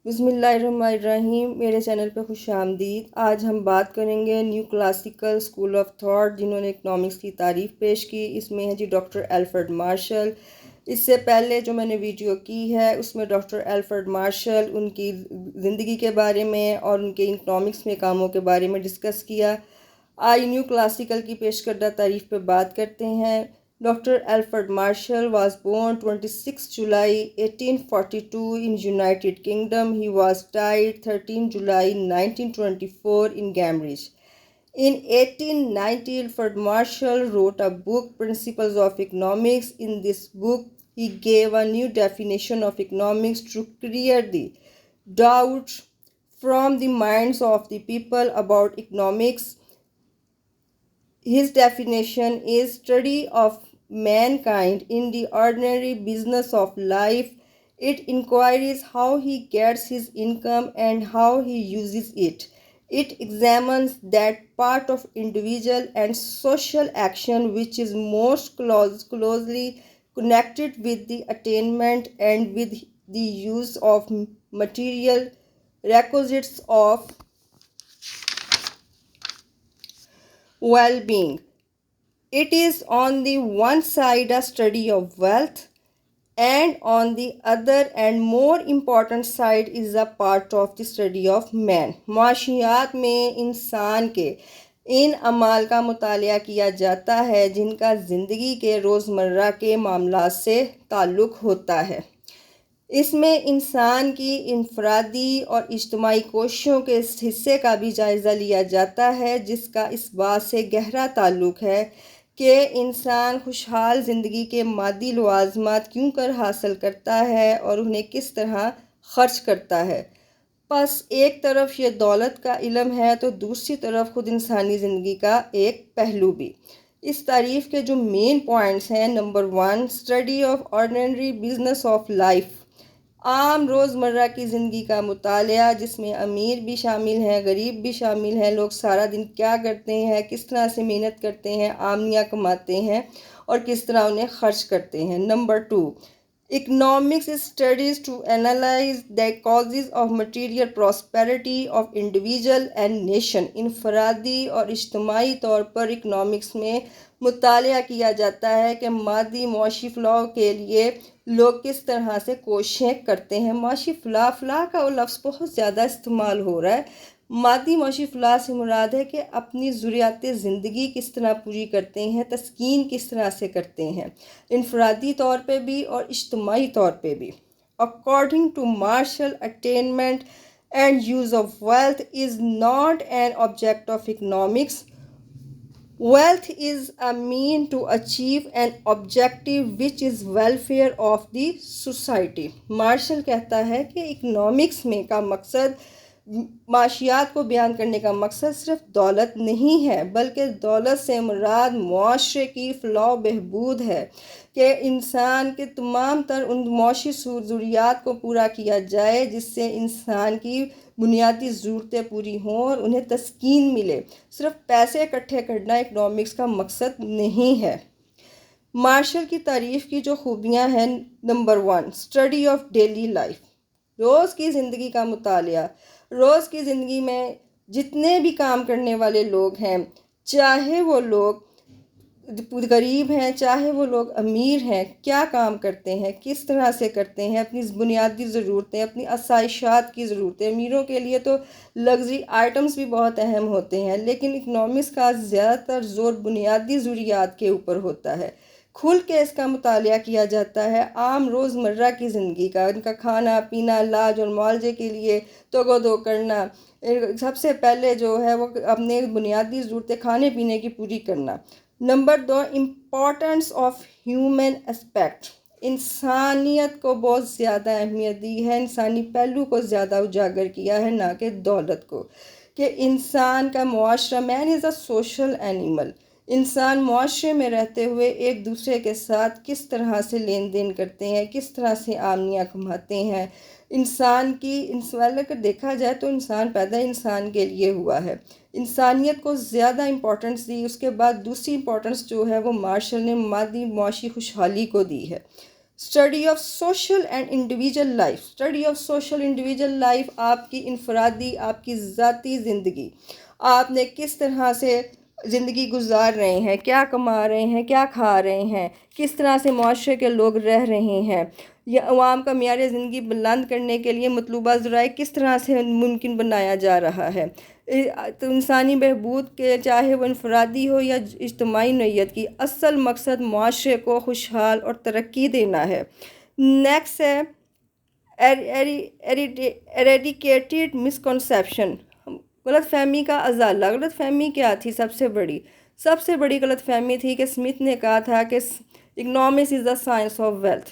بسم اللہ الرحمن الرحیم، میرے چینل پہ خوش آمدید۔ آج ہم بات کریں گے new classical school of thought, جنہوں نے اکنامکس کی تعریف پیش کی۔ اس میں ہے ڈاکٹر الفریڈ مارشل۔ اس سے پہلے جو میں نے ویڈیو کی ہے اس میں ڈاکٹر الفریڈ مارشل ان کی زندگی کے بارے میں اور ان کے اکنامکس میں کاموں کے بارے میں ڈسکس کیا۔ آج نیو کلاسیکل کی پیش کردہ تعریف پہ بات کرتے ہیں۔ Dr. Alfred Marshall was born 26 July 1842 in United Kingdom. He was died 13 July 1924 in Cambridge. In 1890, Alfred Marshall wrote a book, Principles of Economics. In this book, he gave a new definition of economics to clear the doubt from the minds of the people about economics. His definition is study of mankind in the ordinary business of life. It inquires how he gets his income and how he uses it. It examines that part of individual and social action which is most closely connected with the attainment and with the use of material requisites of well-being. It is on the one side a study of wealth, and on the other and more important side is a part of the study of man. معاشیات میں انسان کے ان اعمال کا مطالعہ کیا جاتا ہے جن کا زندگی کے روزمرہ کے معاملات سے تعلق ہوتا ہے۔ اس میں انسان کی انفرادی اور اجتماعی کوششوں کے اس حصے کا بھی جائزہ لیا جاتا ہے جس کا اس بات سے گہرا تعلق ہے کہ انسان خوشحال زندگی کے مادی لوازمات کیوں کر حاصل کرتا ہے اور انہیں کس طرح خرچ کرتا ہے۔ پس ایک طرف یہ دولت کا علم ہے تو دوسری طرف خود انسانی زندگی کا ایک پہلو بھی۔ اس تعریف کے جو مین پوائنٹس ہیں: number 1، study of ordinary business of life, عام روزمرہ کی زندگی کا مطالعہ جس میں امیر بھی شامل ہیں، غریب بھی شامل ہیں، لوگ سارا دن کیا کرتے ہیں، کس طرح سے محنت کرتے ہیں، آمدنیاں کماتے ہیں اور کس طرح انہیں خرچ کرتے ہیں۔ Number 2، economics studies to analyze the causes of material prosperity of individual and nation. انفرادی اور اجتماعی طور پر اکنامکس میں مطالعہ کیا جاتا ہے کہ مادی معاشی فلاح کے لیے لوگ کس طرح سے کوششیں کرتے ہیں۔ معاشی فلاح کا وہ لفظ بہت زیادہ استعمال ہو رہا ہے۔ مادی معاشی فلاح سے مراد ہے کہ اپنی ضروریات زندگی کس طرح پوری کرتے ہیں، تسکین کس طرح سے کرتے ہیں، انفرادی طور پہ بھی اور اجتماعی طور پہ بھی۔ According to Marshall, attainment and use of wealth is not an object of economics. Wealth is a mean to achieve an objective which is welfare of the society. Marshall کہتا ہے کہ اکنامکس میں کا مقصد، معاشیات کو بیان کرنے کا مقصد صرف دولت نہیں ہے بلکہ دولت سے مراد معاشرے کی فلاح و بہبود ہے، کہ انسان کے تمام تر ان معاشی ضروریات کو پورا کیا جائے جس سے انسان کی بنیادی ضرورتیں پوری ہوں اور انہیں تسکین ملے۔ صرف پیسے اکٹھے کرنا اکنامکس کا مقصد نہیں ہے۔ مارشل کی تعریف کی جو خوبیاں ہیں: number 1، study of daily life, روز کی زندگی کا مطالعہ۔ روز کی زندگی میں جتنے بھی کام کرنے والے لوگ ہیں، چاہے وہ لوگ غریب ہیں چاہے وہ لوگ امیر ہیں، کیا کام کرتے ہیں، کس طرح سے کرتے ہیں، اپنی بنیادی ضرورتیں، اپنی آسائشات کی ضرورتیں۔ امیروں کے لیے تو لگژری آئٹمز بھی بہت اہم ہوتے ہیں، لیکن اکنامکس کا زیادہ تر زور بنیادی ضروریات کے اوپر ہوتا ہے۔ کھل کے اس کا مطالعہ کیا جاتا ہے، عام روزمرہ کی زندگی کا، ان کا کھانا پینا، علاج اور معالجے کے لیے توگ و دو کرنا۔ سب سے پہلے جو ہے وہ اپنے بنیادی ضرورتیں کھانے پینے کی پوری کرنا۔ Number 2، importance of human aspect, انسانیت کو بہت زیادہ اہمیت دی ہے، انسانی پہلو کو زیادہ اجاگر کیا ہے نہ کہ دولت کو، کہ انسان کا معاشرہ، مین از اے سوشل اینیمل، انسان معاشرے میں رہتے ہوئے ایک دوسرے کے ساتھ کس طرح سے لین دین کرتے ہیں، کس طرح سے آمدنیاں کماتے ہیں۔ انسان کی اگر دیکھا جائے تو انسان پیدا انسان کے لیے ہوا ہے، انسانیت کو زیادہ امپورٹنس دی۔ اس کے بعد دوسری امپورٹنس جو ہے وہ مارشل نے مادی معاشی خوشحالی کو دی ہے۔ Study of social and individual life. Study of social individual life آپ کی انفرادی، آپ کی ذاتی زندگی، آپ نے کس طرح سے زندگی گزار رہے ہیں، کیا کما رہے ہیں، کیا کھا رہے ہیں، کس طرح سے معاشرے کے لوگ رہ رہے ہیں، یا عوام کا معیار زندگی بلند کرنے کے لیے مطلوبہ ذرائع کس طرح سے ممکن بنایا جا رہا ہے. تو انسانی بہبود کے، چاہے وہ انفرادی ہو یا اجتماعی نوعیت کی، اصل مقصد معاشرے کو خوشحال اور ترقی دینا ہے. نیکسٹ ہے ایریڈیکیٹڈ مسکنسیپشن، غلط فہمی کا ازالہ. غلط فہمی کیا تھی؟ سب سے بڑی غلط فہمی تھی کہ اسمتھ نے کہا تھا کہ economics is the science of wealth,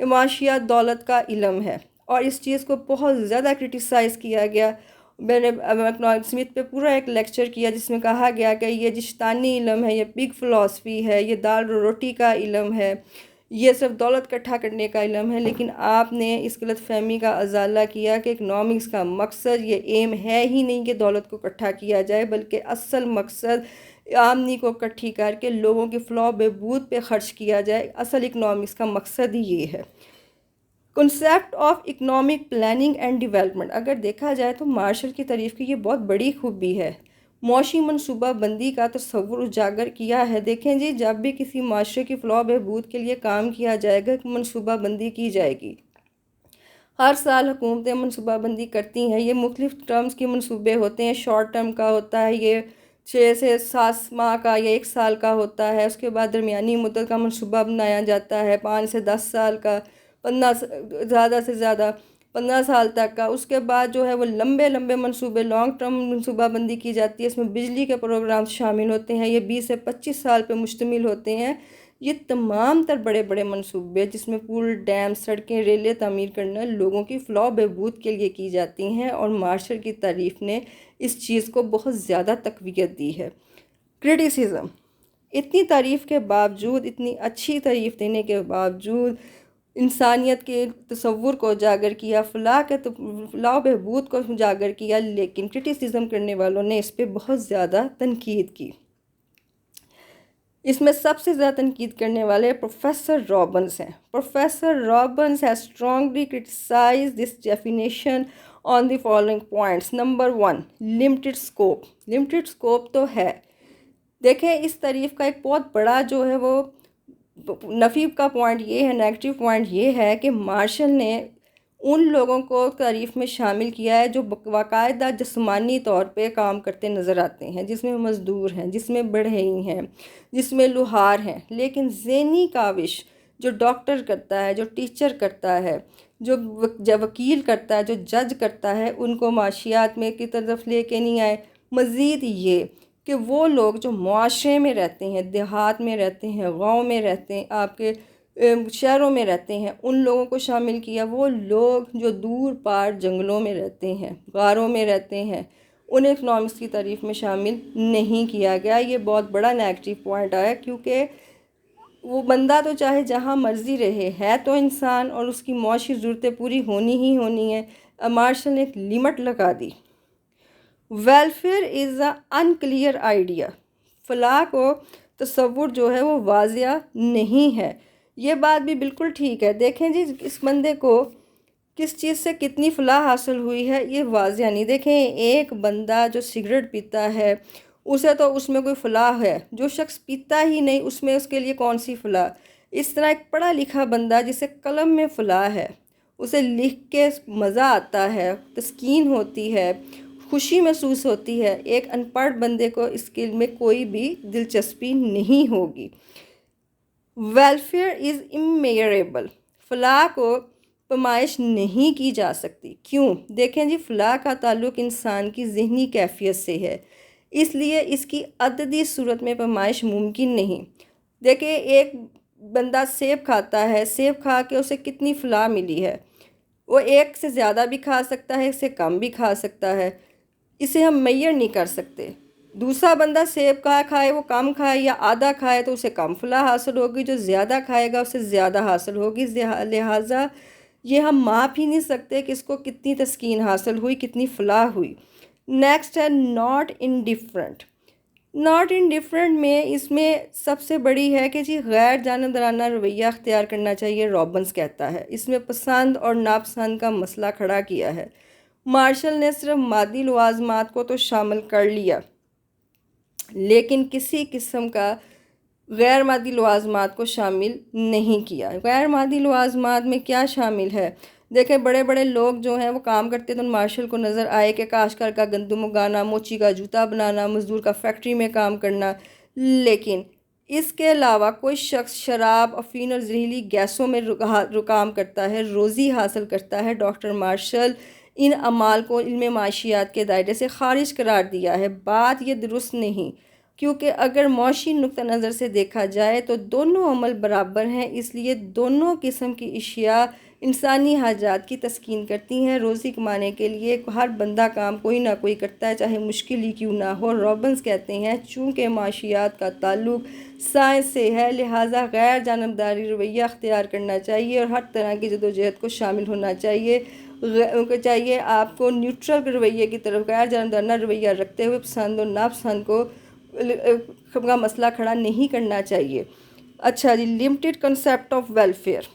کہ معاشیات دولت کا علم ہے، اور اس چیز کو بہت زیادہ کرٹیسائز کیا گیا. میں نے اسمتھ پہ پورا ایک لیکچر کیا جس میں کہا گیا کہ یہ جشتانی علم ہے، یہ بگ فلاسفی ہے، یہ دال روٹی کا علم ہے، یہ صرف دولت اکٹھا کرنے کا علم ہے. لیکن آپ نے اس غلط فہمی کا ازالہ کیا کہ اکنامکس کا مقصد، یہ ایم ہے ہی نہیں کہ دولت کو اکٹھا کیا جائے، بلکہ اصل مقصد آمدنی کو اکٹھی کر کے لوگوں کی فلاح و بہبود پہ خرچ کیا جائے. اصل اکنامکس کا مقصد ہی یہ ہے. Concept of economic planning and development, اگر دیکھا جائے تو مارشل کی تعریف کی یہ بہت بڑی خوبی ہے. معاشی منصوبہ بندی کا تصور اجاگر کیا ہے. دیکھیں جی، جب بھی کسی معاشرے کی فلاح و بہبود کے لیے کام کیا جائے گا، منصوبہ بندی کی جائے گی. ہر سال حکومتیں منصوبہ بندی کرتی ہیں. یہ مختلف ٹرمز کے منصوبے ہوتے ہیں. شارٹ ٹرم کا ہوتا ہے، یہ 6 سے 7 ماہ کا یا 1 سال کا ہوتا ہے. اس کے بعد درمیانی مدت کا منصوبہ بنایا جاتا ہے، 5 سے 10 سال کا، 15 زیادہ سے زیادہ 15 سال تک کا. اس کے بعد جو ہے وہ لمبے منصوبے، لانگ ٹرم منصوبہ بندی کی جاتی ہے. اس میں بجلی کے پروگرام شامل ہوتے ہیں. یہ 20 سے 25 سال پہ مشتمل ہوتے ہیں. یہ تمام تر بڑے منصوبے جس میں پول، ڈیم، سڑکیں، ریلیں تعمیر کرنا لوگوں کی فلاح و بہبود کے لیے کی جاتی ہیں، اور مارشل کی تعریف نے اس چیز کو بہت زیادہ تقویت دی ہے. کرٹیسزم، اتنی تعریف کے باوجود، اتنی اچھی تعریف دینے کے باوجود انسانیت کے تصور کو اجاگر کیا، فلاح و بہبود کو اجاگر کیا، لیکن کرٹیسزم کرنے والوں نے اس پہ بہت زیادہ تنقید کی. اس میں سب سے زیادہ تنقید کرنے والے پروفیسر رابنس ہیں. Professor Robbins has strongly criticized this definition on the following points. Number 1, limited scope. limited scope تو ہے. دیکھیں، اس تعریف کا ایک بہت بڑا جو ہے وہ نفی کا پوائنٹ یہ ہے، نیگیٹو پوائنٹ یہ ہے کہ مارشل نے ان لوگوں کو تعریف میں شامل کیا ہے جو باقاعدہ جسمانی طور پہ کام کرتے نظر آتے ہیں، جس میں مزدور ہیں، جس میں بڑھئی ہیں، جس میں لوہار ہیں. لیکن ذہنی کاوش جو ڈاکٹر کرتا ہے، جو ٹیچر کرتا ہے، جو وکیل کرتا ہے، جو جج کرتا ہے، ان کو معاشیات میں کی طرف لے کے نہیں آئے. مزید یہ کہ وہ لوگ جو معاشرے میں رہتے ہیں، دیہات میں رہتے ہیں، گاؤں میں رہتے ہیں، آپ کے شہروں میں رہتے ہیں، ان لوگوں کو شامل کیا. وہ لوگ جو دور پار جنگلوں میں رہتے ہیں، غاروں میں رہتے ہیں، انہیں اکنامکس کی تعریف میں شامل نہیں کیا گیا. یہ بہت بڑا نیگیٹو پوائنٹ آیا، کیونکہ وہ بندہ تو چاہے جہاں مرضی رہے، ہے تو انسان، اور اس کی معاشی ضرورتیں پوری ہونی ہی ہونی ہیں. مارشل نے ایک لمٹ لگا دی. Welfare is an unclear idea, فلاح کو تصور جو ہے وہ واضح نہیں ہے. یہ بات بھی بالکل ٹھیک ہے. دیکھیں جی، اس بندے کو کس چیز سے کتنی فلاح حاصل ہوئی ہے یہ واضح نہیں. دیکھیں، ایک بندہ جو سگریٹ پیتا ہے اسے تو اس میں کوئی فلاح ہے، جو شخص پیتا ہی نہیں اس میں اس کے لیے کون سی فلاح. اس طرح ایک پڑھا لکھا بندہ جسے قلم میں فلاح ہے، اسے لکھ کے مزہ آتا ہے، تسکین ہوتی ہے، خوشی محسوس ہوتی ہے. ایک ان پڑھ بندے کو اس کے میں کوئی بھی دلچسپی نہیں ہوگی. ویلفیئر از اممیئریبل، فلاح کو پیمائش نہیں کی جا سکتی. کیوں؟ دیکھیں جی، فلاح کا تعلق انسان کی ذہنی کیفیت سے ہے، اس لیے اس کی عددی صورت میں پیمائش ممکن نہیں. دیکھیں، ایک بندہ سیب کھاتا ہے، سیب کھا کے اسے کتنی فلاح ملی ہے. وہ ایک سے زیادہ بھی کھا سکتا ہے، ایک سے کم بھی کھا سکتا ہے، اسے ہم میئر نہیں کر سکتے. دوسرا بندہ سیب کھائے، وہ کم کھائے یا آدھا کھائے تو اسے کم فلاح حاصل ہوگی، جو زیادہ کھائے گا اسے زیادہ حاصل ہوگی. لہٰذا یہ ہم ماپ ہی نہیں سکتے کہ اس کو کتنی تسکین حاصل ہوئی، کتنی فلاح ہوئی. نیکسٹ ہے not indifferent. Not in different میں اس میں سب سے بڑی ہے کہ جی غیر جانبدارانہ رویہ اختیار کرنا چاہیے، رابنس کہتا ہے۔ اس میں پسند اور ناپسند کا مسئلہ کھڑا کیا ہے۔ مارشل نے صرف مادی لوازمات کو تو شامل کر لیا، لیکن کسی قسم کا غیر مادی لوازمات کو شامل نہیں کیا۔ غیر مادی لوازمات میں کیا شامل ہے؟ دیکھیں بڑے بڑے لوگ جو ہیں وہ کام کرتے تو مارشل کو نظر آئے کہ کاشتکار کا گندم اگانا، موچی کا جوتا بنانا، مزدور کا فیکٹری میں کام کرنا، لیکن اس کے علاوہ کوئی شخص شراب، افیون اور زہریلی گیسوں میں کام کرتا ہے، روزی حاصل کرتا ہے۔ ڈاکٹر مارشل ان اعمال کو علم معاشیات کے دائرے سے خارج قرار دیا ہے۔ بات یہ درست نہیں، کیونکہ اگر معاشی نقطہ نظر سے دیکھا جائے تو دونوں عمل برابر ہیں، اس لیے دونوں قسم کی اشیاء انسانی حاجات کی تسکین کرتی ہیں۔ روزی کمانے کے لیے ہر بندہ کام کوئی نہ کوئی کرتا ہے، چاہے مشکل ہی کیوں نہ ہو۔ رابنس کہتے ہیں چونکہ معاشیات کا تعلق سائنس سے ہے، لہٰذا غیر جانبداری رویہ اختیار کرنا چاہیے اور ہر طرح کی جدوجہد کو شامل ہونا چاہیے۔ آپ کو نیوٹرل رویے کی طرف غیر جانبدارانہ رویہ رکھتے ہوئے پسند اور ناپسند کو کا مسئلہ کھڑا نہیں کرنا چاہیے۔ اچھا جی، لمیٹڈ کنسیپٹ آف ویلفیئر۔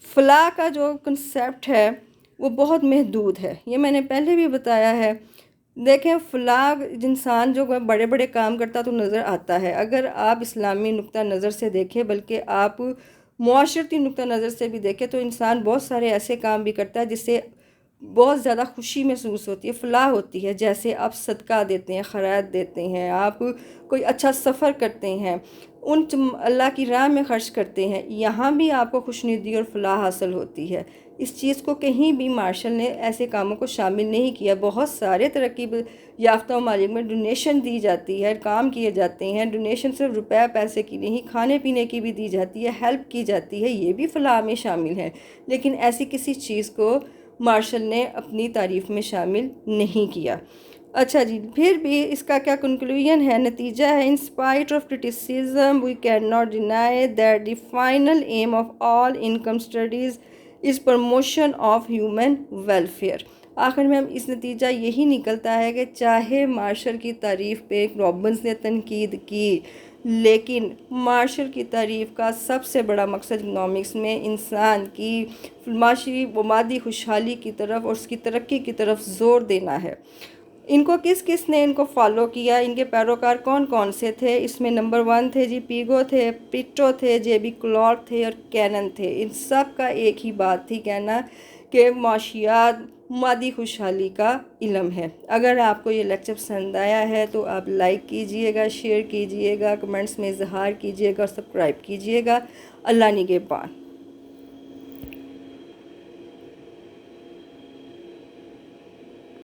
فلاح کا جو کنسیپٹ ہے وہ بہت محدود ہے، یہ میں نے پہلے بھی بتایا ہے۔ دیکھیں فلاح انسان جو بڑے بڑے کام کرتا تو نظر آتا ہے، اگر آپ اسلامی نقطہ نظر سے دیکھیں بلکہ آپ معاشرتی نقطہ نظر سے بھی دیکھیں تو انسان بہت سارے ایسے کام بھی کرتا ہے جس سے بہت زیادہ خوشی محسوس ہوتی ہے، فلاح ہوتی ہے، جیسے آپ صدقہ دیتے ہیں، خیرات دیتے ہیں، آپ کوئی اچھا سفر کرتے ہیں، اللہ کی راہ میں خرچ کرتے ہیں، یہاں بھی آپ کو خوشنودی اور فلاح حاصل ہوتی ہے۔ اس چیز کو کہیں بھی مارشل نے ایسے کاموں کو شامل نہیں کیا۔ بہت سارے ترقی یافتہ ممالک میں ڈونیشن دی جاتی ہے، کام کیے جاتے ہیں، ڈونیشن صرف روپے پیسے کی نہیں، کھانے پینے کی بھی دی جاتی ہے، ہیلپ کی جاتی ہے، یہ بھی فلاح میں شامل ہے، لیکن ایسی کسی چیز کو مارشل نے اپنی تعریف میں شامل نہیں کیا۔ اچھا جی، پھر بھی اس کا کیا کنکلوژن ہے، نتیجہ ہے، in spite of criticism we cannot deny that the final aim of all income studies is promotion of human welfare۔ آخر میں ہم اس نتیجہ یہی نکلتا ہے کہ چاہے مارشل کی تعریف پہ رابنس نے تنقید کی، لیکن مارشل کی تعریف کا سب سے بڑا مقصد اکنامکس میں انسان کی معاشی و مادی خوشحالی کی طرف اور اس کی ترقی کی طرف زور دینا ہے۔ ان کو کس کس نے ان کو فالو کیا، ان کے پیروکار کون کون سے تھے؟ اس میں نمبر 1 تھے جی پیگو تھے، پیٹو تھے، جے بی کلارک تھے اور کینن تھے۔ ان سب کا ایک ہی بات تھی، کہنا کہ معاشیات مادی خوشحالی کا علم ہے۔ اگر آپ کو یہ لیکچر پسند آیا ہے تو آپ لائک کیجئے گا، شیئر کیجئے گا، کمنٹس میں اظہار کیجئے گا اور سبسکرائب کیجئے گا۔ اللہ نگہبان۔